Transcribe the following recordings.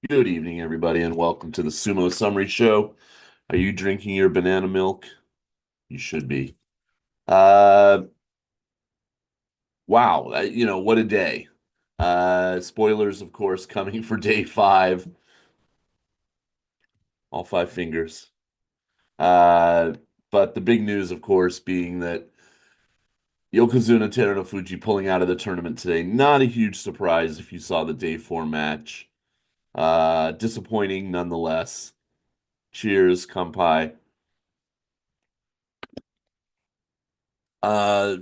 Good evening, everybody, and welcome to the Sumo Summary Show. Are you drinking your banana milk? You should be. Uh, wow, what a day. Spoilers, of course, coming for day five, all five fingers. Uh, but the big news, of course, being that Yokozuna Terunofuji pulling out of the tournament today. Not a huge surprise if you saw the day four match. Disappointing nonetheless. Cheers, Kampai. Uh,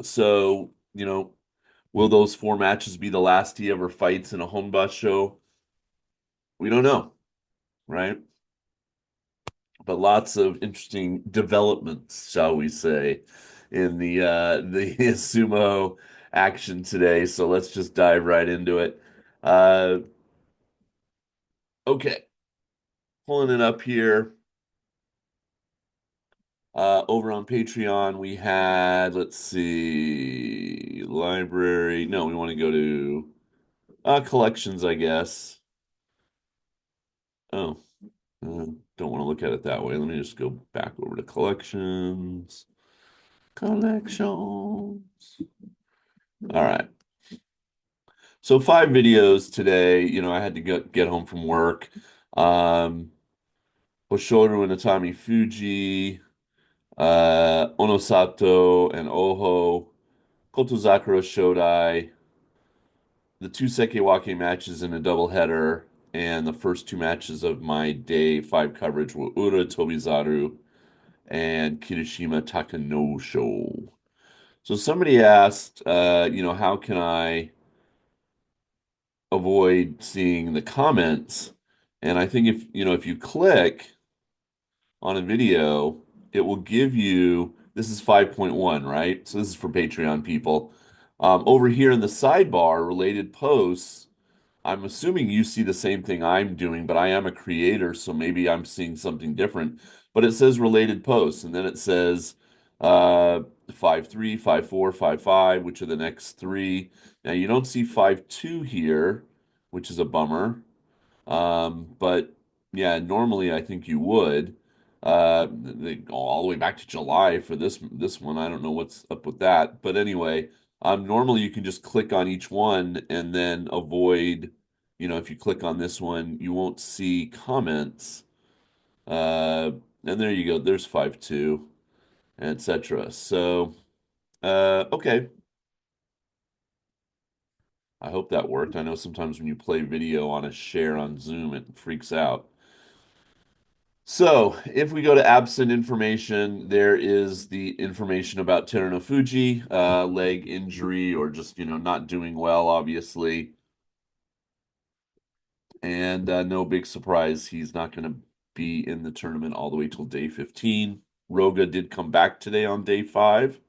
so, will those four matches be the last he ever fights in a home bus show? We don't know, right? But lots of interesting developments, shall we say, in the sumo action today. So let's just dive right into it. Uh, okay, pulling it up here. Over on Patreon, we had, let's see, library. No, we want to go to collections, I guess. Oh, don't want to look at it that way. Let me just go back over to collections. Collections. All right. So five videos today. I had to get home from work. Um, Hoshoru and Atami Fuji, Onosato and Oho, Kotozakura Shodai, the two Sekewake matches in a doubleheader, and the first two matches of my day five coverage were Ura Tobizaru and Kirishima Takanosho. So somebody asked, how can I avoid seeing the comments? And I think if you click on a video, it will give you, this is 5.1, right? So this is for Patreon people. Over here in the sidebar, related posts, I'm assuming you see the same thing I'm doing, but I am a creator, so maybe I'm seeing something different. But it says related posts, and then it says uh 5.3, 5.4, 5.5, which are the next three. Now you don't see 5.2 here, which is a bummer. But yeah, normally I think you would. They go all the way back to July for this one. I don't know what's up with that. But anyway, normally you can just click on each one and then avoid, if you click on this one, you won't see comments. Uh, and there you go. There's 5.2, etc. So, okay. I hope that worked. I know sometimes when you play video on a share on Zoom, it freaks out. So, if we go to absent information, there is the information about Terunofuji, leg injury or just, not doing well, obviously. And no big surprise, he's not going to be in the tournament all the way till day 15. Roga did come back today on day 5,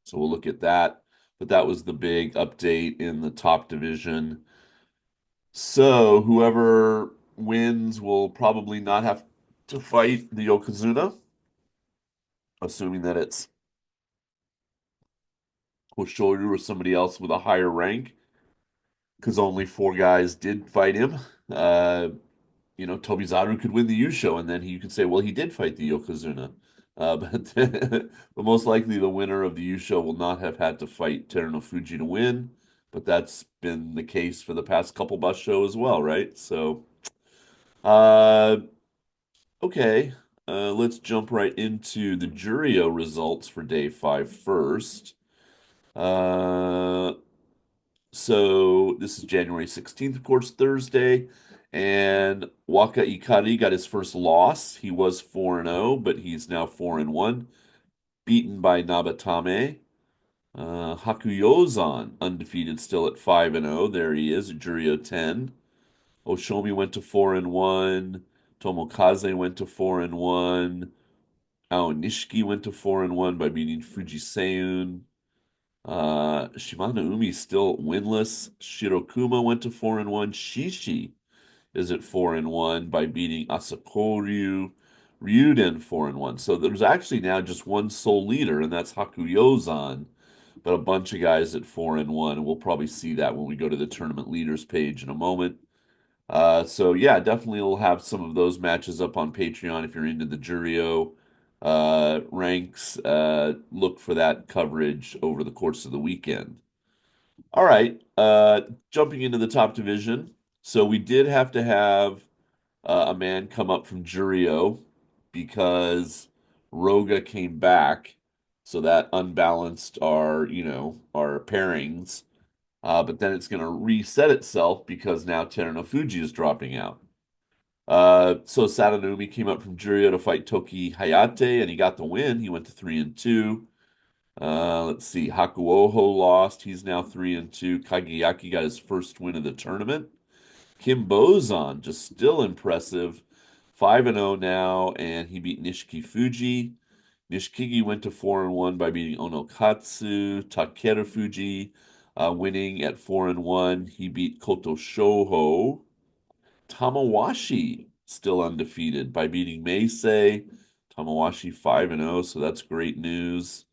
so we'll look at that. But that was the big update in the top division. So, whoever wins will probably not have to fight the Yokozuna, assuming that it's Hoshoru or somebody else with a higher rank, because only four guys did fight him. Uh, Tobizaru could win the Yusho, and then you could say, well, he did fight the Yokozuna. But but most likely the winner of the Yusho will not have had to fight Terunofuji to win. But that's been the case for the past couple bus show as well, right? So, uh, okay, let's jump right into the Juryo results for day five first. Uh, So this is January 16th, of course, Thursday. And Waka Ikari got his first loss. He was 4-0, but he's now 4-1, beaten by Nabatame. Hakuyozan, undefeated still at 5-0. There he is, Juryo 10. Oshomi went to 4-1. Tomokaze went to 4-1. Aonishiki went to 4-1 by beating Fujiseun. Shimano Umi still winless. Shirokuma went to 4-1. Shishi is at 4-1 by beating Asakoryu. Ryuden 4-1. So there's actually now just one sole leader, and that's Hakuyozan. but a bunch of guys at 4-1. And we'll probably see that when we go to the tournament leaders page in a moment. So yeah, definitely we'll have some of those matches up on Patreon if you're into the Juryo ranks. Look for that coverage over the course of the weekend. All right, jumping into the top division. So we did have to have a man come up from Juryo because Roga came back, so that unbalanced our pairings. But then it's going to reset itself because now Terunofuji is dropping out. So Satonumi came up from Juryo to fight Toki Hayate, and he got the win. He went to 3-2. Let's see. Hakuoho lost. He's now 3-2. Kageyaki got his first win of the tournament. Kim Bozan, just still impressive. 5-0 now, and he beat Nishiki Fuji. Nishikigi went to 4-1 by beating Onokatsu. Takeru Fuji winning at 4-1. He beat Koto Shoho. Tamawashi still undefeated by beating Meisei. Tamawashi 5-0, so that's great news.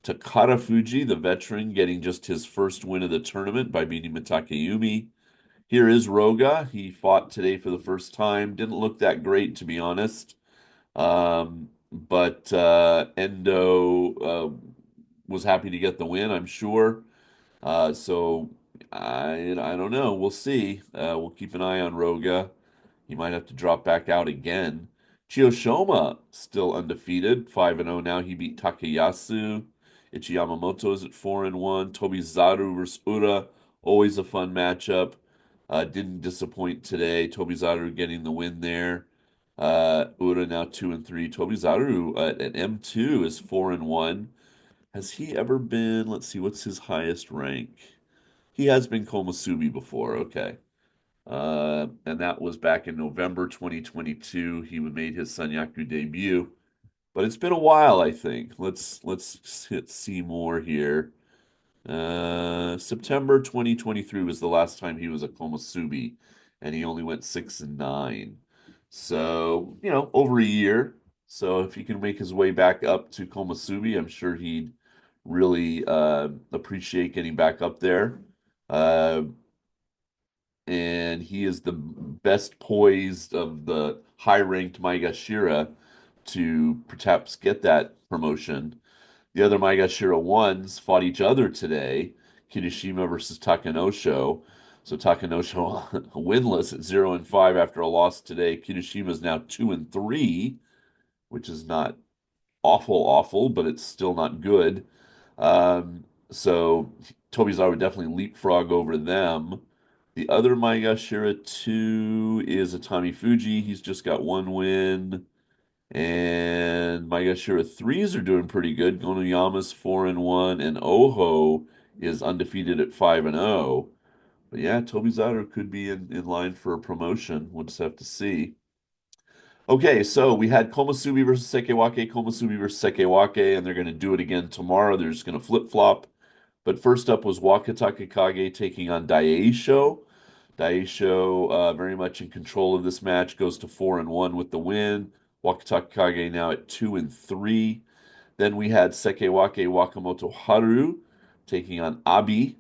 Takara Fuji, the veteran, getting just his first win of the tournament by beating Mitakeyumi. Here is Roga. He fought today for the first time. Didn't look that great, to be honest. But Endo was happy to get the win, I'm sure. So I don't know. We'll see. We'll keep an eye on Roga. He might have to drop back out again. Chiyoshoma still undefeated, 5-0 now. He beat Takayasu. Ichi Yamamoto is at 4-1. Tobizaru versus Ura, always a fun matchup. Didn't disappoint today. Tobizaru getting the win there. Ura now 2-3. Tobizaru at M2 is 4-1. Has he ever been? Let's see, what's his highest rank? He has been Komusubi before. Okay. And that was back in November 2022. He made his Sanyaku debut, but it's been a while, I think. Let's see more here. September 2023 was the last time he was a Komusubi, and he only went 6-9. So, over a year. So if he can make his way back up to Komusubi, I'm sure he'd really appreciate getting back up there. Uh, and he is the best poised of the high-ranked Maegashira to perhaps get that promotion. The other Maegashira ones fought each other today, Kirishima versus Takanosho. So Takanosho winless at 0-5 after a loss today. Kirishima is now 2-3, which is not awful, but it's still not good. So Tobizawa would definitely leapfrog over them. The other Maegashira 2 is Atami Fuji. He's just got one win. And Maegashira 3s are doing pretty good. Gonoyama's 4-1, and Oho is undefeated at 5-0. But yeah, Tobizawa could be in line for a promotion. We'll just have to see. Okay, so we had Komusubi versus Sekewake, Komusubi versus Sekewake, and they're going to do it again tomorrow. They're just going to flip-flop. But first up was Wakataka Kage taking on Daisho. Daisho very much in control of this match, goes to 4-1 with the win. Wakataka Kage now at 2-3. Then we had Sekewake Wakamoto Haru taking on Abi.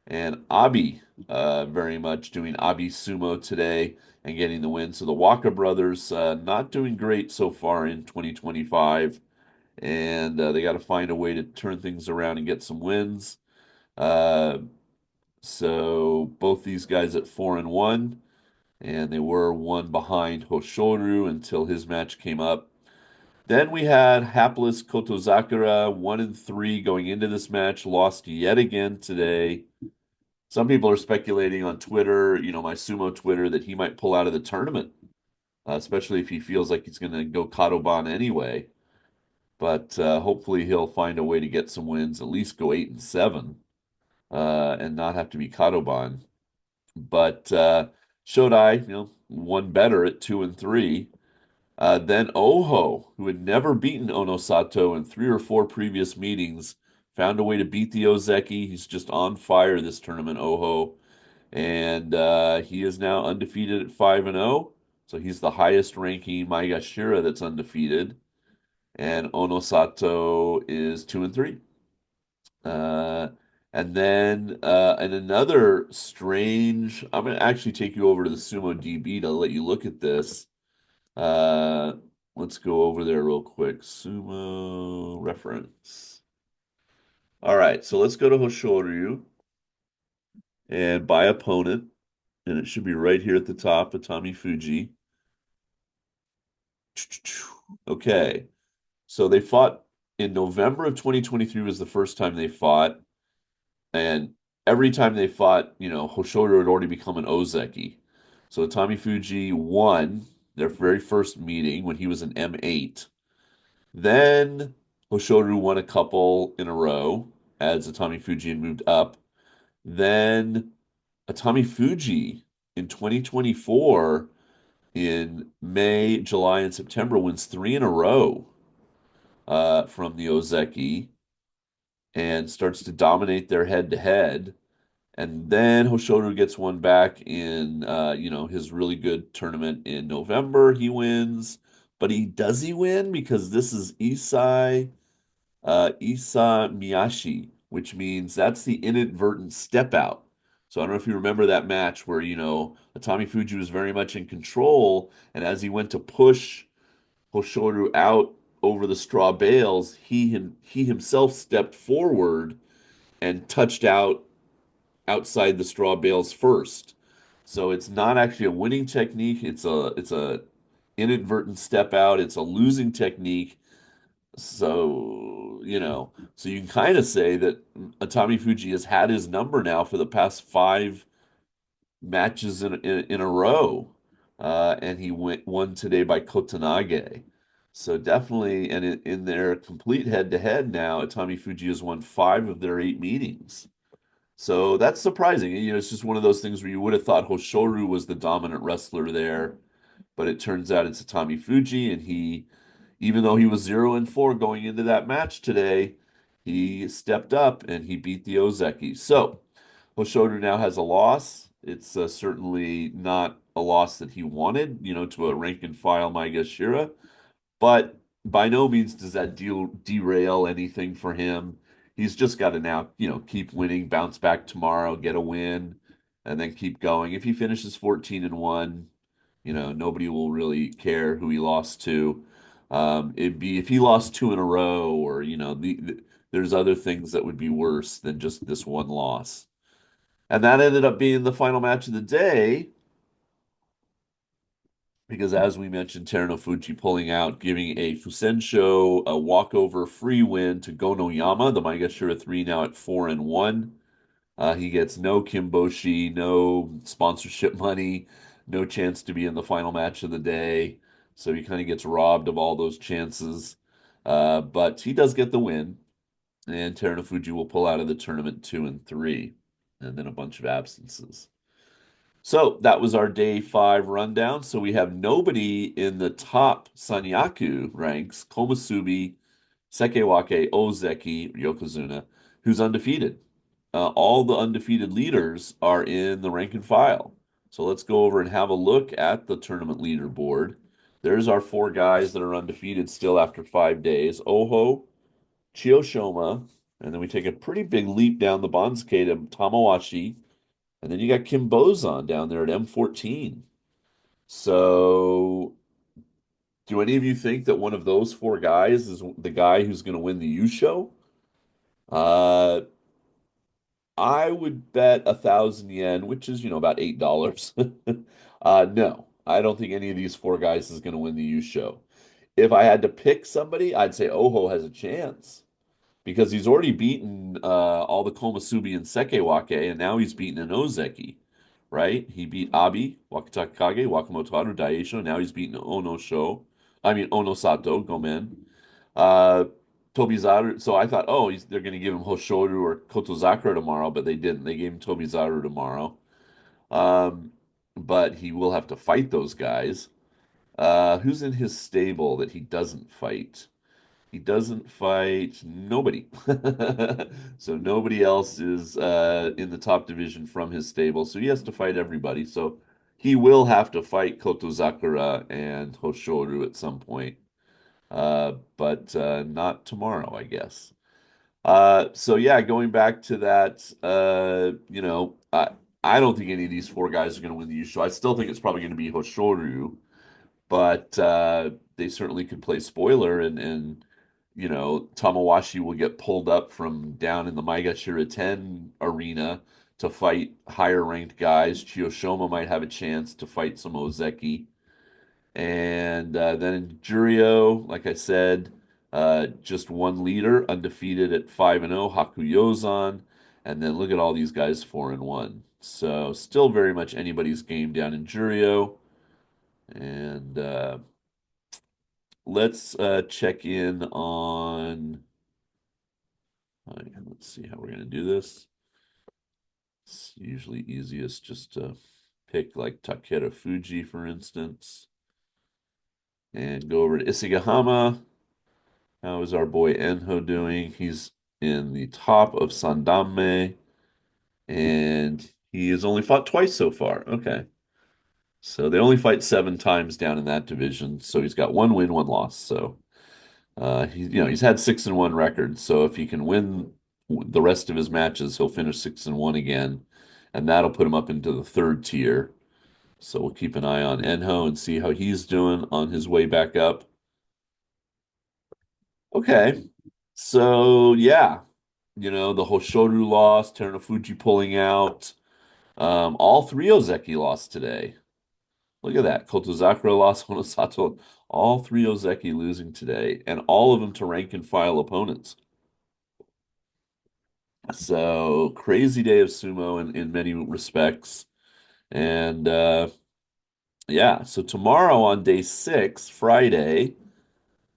And Abi very much doing Abi Sumo today and getting the win. So the Waka brothers not doing great so far in 2025. And they got to find a way to turn things around and get some wins. Uh, so both these guys at 4-1, and they were one behind Hoshoru until his match came up. Then we had hapless Kotozakura, 1-3 going into this match, lost yet again today. Some people are speculating on Twitter, my sumo Twitter, that he might pull out of the tournament, especially if he feels like he's going to go Kadoban anyway. But hopefully he'll find a way to get some wins, at least go 8-7, and not have to be Kadoban. But Shodai, won better at 2-3. Then Oho, who had never beaten Onosato in 3 or 4 previous meetings, found a way to beat the Ozeki. He's just on fire this tournament, Oho. And he is now undefeated at 5-0. So he's the highest ranking Maegashira that's undefeated. And Onosato is 2-3. Uh, and then and another strange, I'm going to actually take you over to the Sumo DB to let you look at this. Uh, let's go over there real quick. Sumo reference. All right, so let's go to Hoshoryu and by opponent, and it should be right here at the top, Atami Fuji. Okay, so they fought in November of 2023 was the first time they fought. And every time they fought, Hoshoryu had already become an Ozeki. So Tommy Fuji won their very first meeting when he was an M8. Then Hoshoryu won a couple in a row as Atami Fuji had moved up. Then Atami Fuji in 2024, in May, July, and September, wins three in a row from the Ozeki and starts to dominate their head to head. And then Hoshoru gets one back in his really good tournament in November. He wins. But does he win? Because this is Isa Miyashi, which means that's the inadvertent step out. So I don't know if you remember that match where, Atami Fuji was very much in control, and as he went to push Hoshoru out over the straw bales, he himself stepped forward and touched out outside the straw bales first. So it's not actually a winning technique. It's a inadvertent step out. It's a losing technique. So you can kind of say that Atami Fuji has had his number now for the past five matches in a row. And he won today by Kotanage. So definitely, and in their complete head-to-head now, Atami Fuji has won five of their eight meetings. So that's surprising. It's just one of those things where you would have thought Hoshoru was the dominant wrestler there, but it turns out it's Atami Fuji, and even though he was 0-4 going into that match today, he stepped up and he beat the Ozeki. So Hoshoru now has a loss. It's certainly not a loss that he wanted, to a rank and file Maegashira. But by no means does that derail anything for him. He's just got to now, keep winning, bounce back tomorrow, get a win, and then keep going. If he finishes 14-1, nobody will really care who he lost to. It'd be if he lost two in a row, or there's other things that would be worse than just this one loss. And that ended up being the final match of the day because as we mentioned, Terunofuji pulling out, giving a Fusensho a walkover free win to Gonoyama, the Maegashira 3 now at 4-1. He gets no Kimboshi, no sponsorship money, no chance to be in the final match of the day. So he kind of gets robbed of all those chances. But he does get the win, and Terunofuji will pull out of the tournament 2-3, and then a bunch of absences. So that was our day five rundown. So we have nobody in the top Sanyaku ranks, Komusubi, Sekewake, Ozeki, Yokozuna, who's undefeated. All the undefeated leaders are in the rank and file. So let's go over and have a look at the tournament leaderboard. There's our four guys that are undefeated still after 5 days. Oho, Chiyoshoma, and then we take a pretty big leap down the Bansuke to Tamawashi, and then you got Kim Bozon down there at M14. So, do any of you think that one of those four guys is the guy who's going to win the U show? Uh, I would bet 1,000 yen, which is, about $8. No, I don't think any of these four guys is going to win the U show. If I had to pick somebody, I'd say Oho has a chance because he's already beaten all the Komusubi and Sekewake, and now he's beaten an Ozeki, right? He beat Abi, Wakatakage, Wakamotoharu, Daisho. Now he's beaten Ono Sato, Gomen. Uh, Tobizaru. So I thought, oh, they're going to give him Hoshoru or Kotozakura tomorrow, but they didn't. They gave him Tobizaru tomorrow. Um, but he will have to fight those guys. Who's in his stable that he doesn't fight? He doesn't fight nobody. So nobody else is in the top division from his stable. So he has to fight everybody. So he will have to fight Kotozakura and Hoshoru at some point. But not tomorrow, I guess. So yeah, going back to that, I don't think any of these four guys are going to win the Yusho. I still think it's probably going to be Hoshoru, but they certainly could play spoiler, and Tamawashi will get pulled up from down in the Maegashira 10 arena to fight higher ranked guys. Chiyoshoma might have a chance to fight some Ozeki. And then in Juryo, like I said, just one leader, undefeated at 5-0, Hakuyozan. And then look at all these guys 4-1. So still very much anybody's game down in Juryo. And let's check in on. Let's see how we're going to do this. It's usually easiest just to pick like Takeda Fuji, for instance, and go over to Isagahama. How is our boy Enho doing? He's in the top of Sandame, and he has only fought twice so far. Okay. So they only fight 7 times down in that division. So he's got one win, one loss. So he's had 6-1 record. So if he can win the rest of his matches, he'll finish 6-1 again, and that'll put him up into the third tier. So we'll keep an eye on Enho and see how he's doing on his way back up. Okay. So yeah, the Hoshoru lost, Terunofuji pulling out. All three Ozeki lost today. Look at that. Kotozakura lost, Honosato. All three Ozeki losing today, and all of them to rank and file opponents. So crazy day of sumo in many respects. And yeah, so tomorrow on day 6, Friday,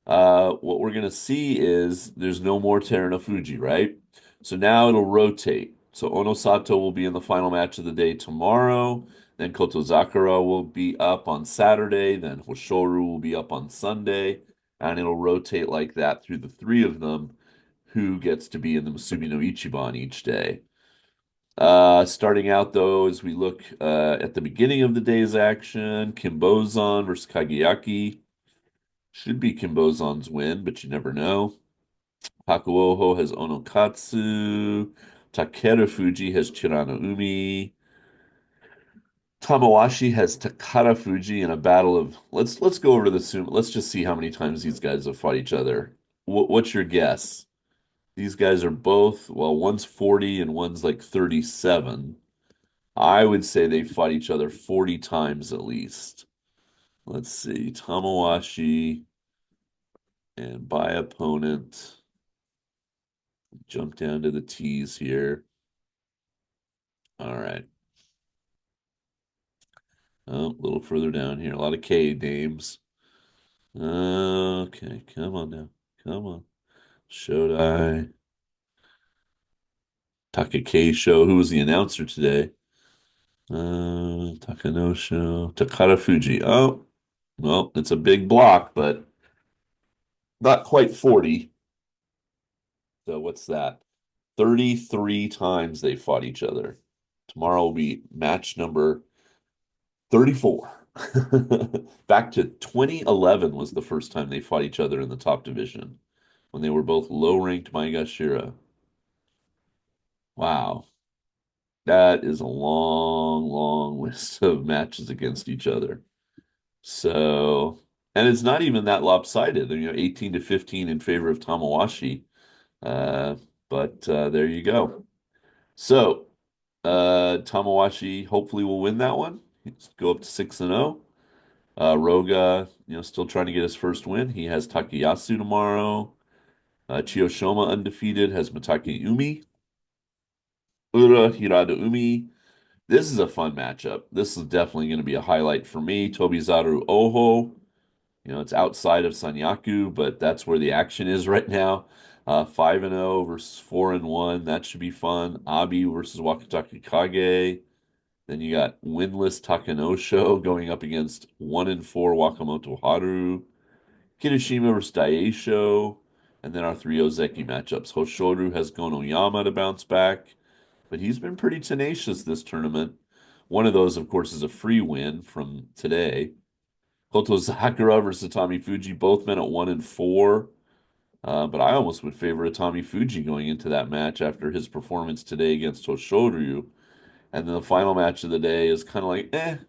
what we're going to see is there's no more Terunofuji, right? So now it'll rotate. So Onosato will be in the final match of the day tomorrow. Then Kotozakura will be up on Saturday. Then Hoshoru will be up on Sunday. And it'll rotate like that through the three of them who gets to be in the Musubi no Ichiban each day. Starting out though, as we look at the beginning of the day's action, Kimbozan versus Kageyaki. Should be Kimbozan's win, but you never know. Hakuoho has Onokatsu. Takeda Fuji has Chirano-umi. Tamawashi has Takara Fuji in a battle of let's go over to the sumo. Let's just see how many times these guys have fought each other. What's your guess? These guys are both, well, one's 40 and one's like 37. I would say they fought each other 40 times at least. Let's see. Tamawashi and by opponent. Jump down to the T's here. All right. Oh, a little further down here. A lot of K names. Okay, come on now. Come on. Shodai. Show. Who was the announcer today? Takanosho. Takara Fuji. Oh, well, it's a big block, but not quite 40. So what's that? 33 times they fought each other. Tomorrow will be match number 34. Back to 2011 was the first time they fought each other in the top division when they were both low-ranked Maegashira. Wow. That is a long, long list of matches against each other. So, and it's not even that lopsided. 18 to 15 in favor of Tamawashi. Uh, but there you go. So, Tamawashi hopefully will win that one. Go up to 6-0. Roga, still trying to get his first win. He has Takayasu tomorrow. Chiyoshoma undefeated has Matake Umi. Ura Hirada Umi. This is a fun matchup. This is definitely going to be a highlight for me. Tobizaru Oho. It's outside of Sanyaku, but that's where the action is right now. 5-0 versus 4-1. That should be fun. Abi versus Wakatake Kage. Then you got winless Takanosho going up against 1-4 Wakamoto Haru. Kirishima versus Daisho. And then our three Ozeki matchups. Hoshoru has Gonoyama to bounce back, but he's been pretty tenacious this tournament. One of those, of course, is a free win from today. Koto Sakura versus Tommy Fuji, both men at 1-4. But I almost would favor Tommy Fuji going into that match after his performance today against Hoshoryu. And then the final match of the day is kind of like,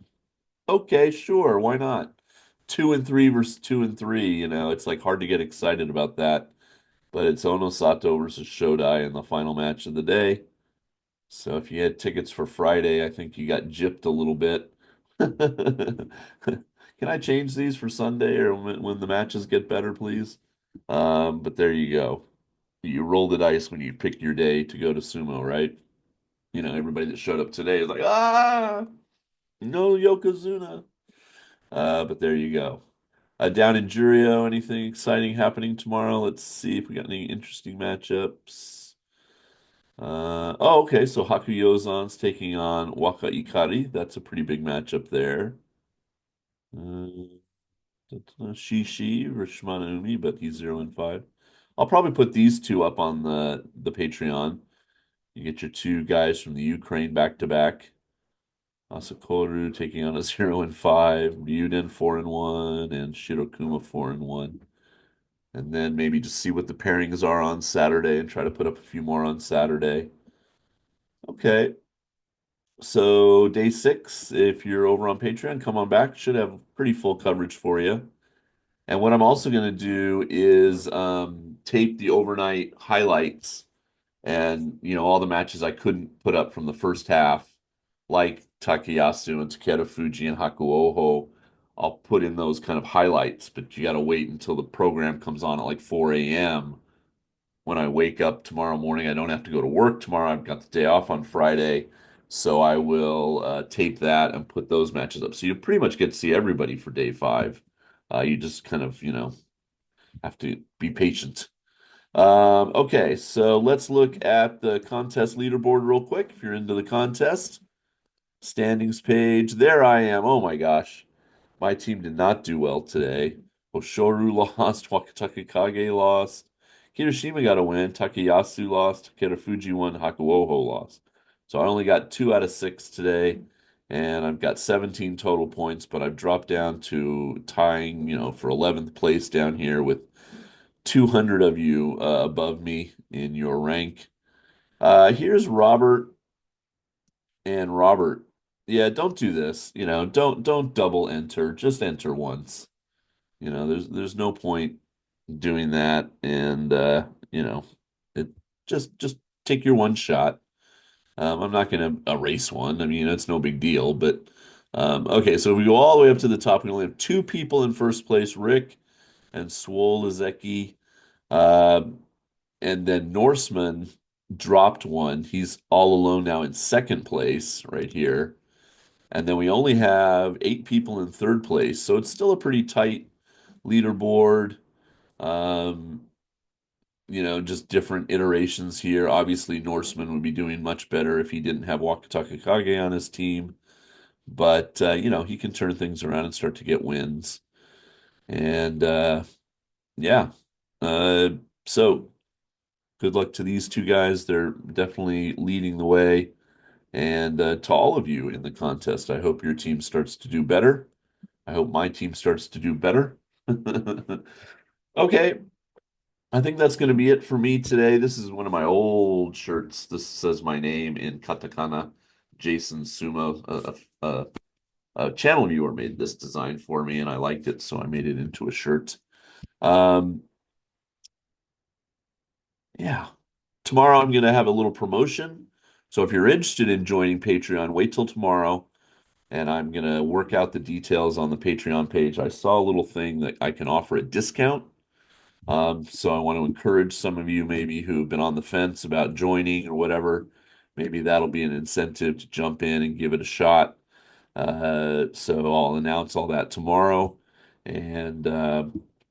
okay, sure, why not? 2-3 versus 2-3, it's like hard to get excited about that. But it's Ono Sato versus Shodai in the final match of the day. So if you had tickets for Friday, I think you got gypped a little bit. Can I change these for Sunday or when the matches get better, please? But there you go. You roll the dice when you pick your day to go to sumo, right? Everybody that showed up today is like, no Yokozuna. But there you go. Down in Juryo, anything exciting happening tomorrow? Let's see if we got any interesting matchups. Okay, so Hakuyozan's taking on Waka Ikari. That's a pretty big matchup there. Uh, Shishi versus Shimano Umi, but he's 0-5. I'll probably put these two up on the Patreon. You get your two guys from the Ukraine back to back. Asakoru taking on a 0-5, Ryuden 4-1, and Shirokuma 4-1. And then maybe just see what the pairings are on Saturday and try to put up a few more on Saturday. Okay. So day 6, if you're over on Patreon, come on back. Should have pretty full coverage for you. And what I'm also going to do is tape the overnight highlights and all the matches I couldn't put up from the first half, like Takayasu and Takeda Fuji and Hakuoho. I'll put in those kind of highlights, but you got to wait until the program comes on at like 4 a.m. when I wake up tomorrow morning. I don't have to go to work tomorrow. I've got the day off on Friday. So I will tape that and put those matches up. So you pretty much get to see everybody for day 5. You just kind of, have to be patient. Okay, so let's look at the contest leaderboard real quick. If you're into the contest, standings page, there I am. Oh my gosh. My team did not do well today. Oshoru lost, Wakataka Kage lost. Kirishima got a win, Takayasu lost, Fuji won, Hakuoho lost. So I only got 2 out of 6 today, and I've got 17 total points, but I've dropped down to tying, for 11th place down here with 200 of you above me in your rank. Here's Robert and Robert. Yeah, don't do this. Don't double enter. Just enter once. There's no point doing that, and it just take your one shot. I'm not going to erase one. I mean, it's no big deal, but okay. So if we go all the way up to the top, we only have 2 people in first place: Rick and Swole Izeki. Uh, and then Norseman dropped one. He's all alone now in second place right here. And then we only have 8 people in third place. So it's still a pretty tight leaderboard. Um, just different iterations here. Obviously, Norseman would be doing much better if he didn't have Wakataka Kage on his team. But, he can turn things around and start to get wins. And, yeah. Uh, so good luck to these two guys. They're definitely leading the way. And to all of you in the contest, I hope your team starts to do better. I hope my team starts to do better. Okay, I think that's going to be it for me today. This is one of my old shirts. This says my name in katakana, Jason Sumo. A channel viewer made this design for me, and I liked it, so I made it into a shirt. Um, yeah. Tomorrow I'm going to have a little promotion. So if you're interested in joining Patreon, wait till tomorrow and I'm going to work out the details on the Patreon page. I saw a little thing that I can offer a discount. So I want to encourage some of you maybe who've been on the fence about joining or whatever. Maybe that'll be an incentive to jump in and give it a shot. So I'll announce all that tomorrow. And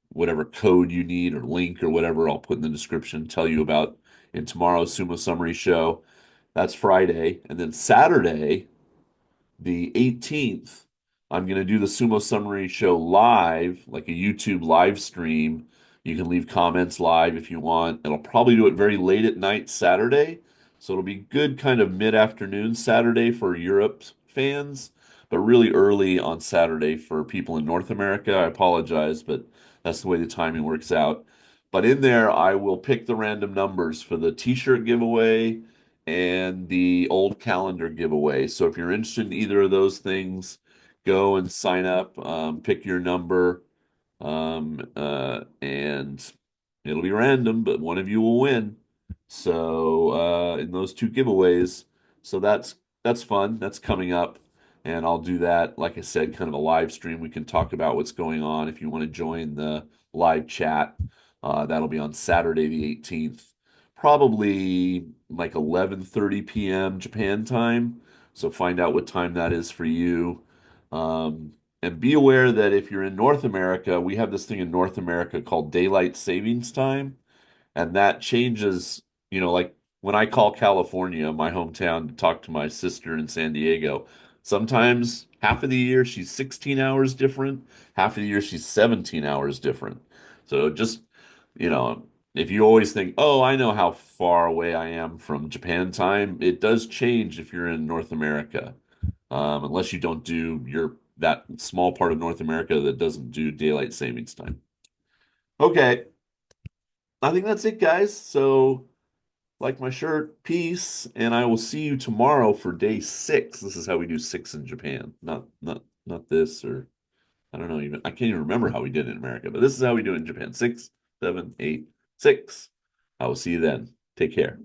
whatever code you need or link or whatever, I'll put in the description, tell you about in tomorrow's Sumo Summary Show. That's Friday. And then Saturday, the 18th, I'm going to do the Sumo Summary Show live, like a YouTube live stream. You can leave comments live if you want. And I'll probably do it very late at night Saturday. So it'll be good kind of mid-afternoon Saturday for Europe fans, but really early on Saturday for people in North America. I apologize, but that's the way the timing works out. But in there, I will pick the random numbers for the t-shirt giveaway and the old calendar giveaway. So if you're interested in either of those things, go and sign up, pick your number, and it'll be random, but one of you will win. So in those two giveaways, so that's fun. That's coming up, and I'll do that. Like I said, kind of a live stream. We can talk about what's going on if you want to join the live chat. That'll be on Saturday the 18th, probably like 11:30 p.m. Japan time. So find out what time that is for you. And be aware that if you're in North America, we have this thing in North America called daylight savings time, and that changes, like when I call California, my hometown, to talk to my sister in San Diego, sometimes half of the year she's 16 hours different, half of the year she's 17 hours different. So just, you know, if you always think, oh, I know how far away I am from Japan time, it does change if you're in North America, unless you don't do that small part of North America that doesn't do daylight savings time. Okay, I think that's it, guys. So, like my shirt, peace, and I will see you tomorrow for day 6. This is how we do 6 in Japan. Not this, or I don't know, even I can't even remember how we did it in America, but this is how we do it in Japan. 6, 7, 8, 6. I will see you then. Take care.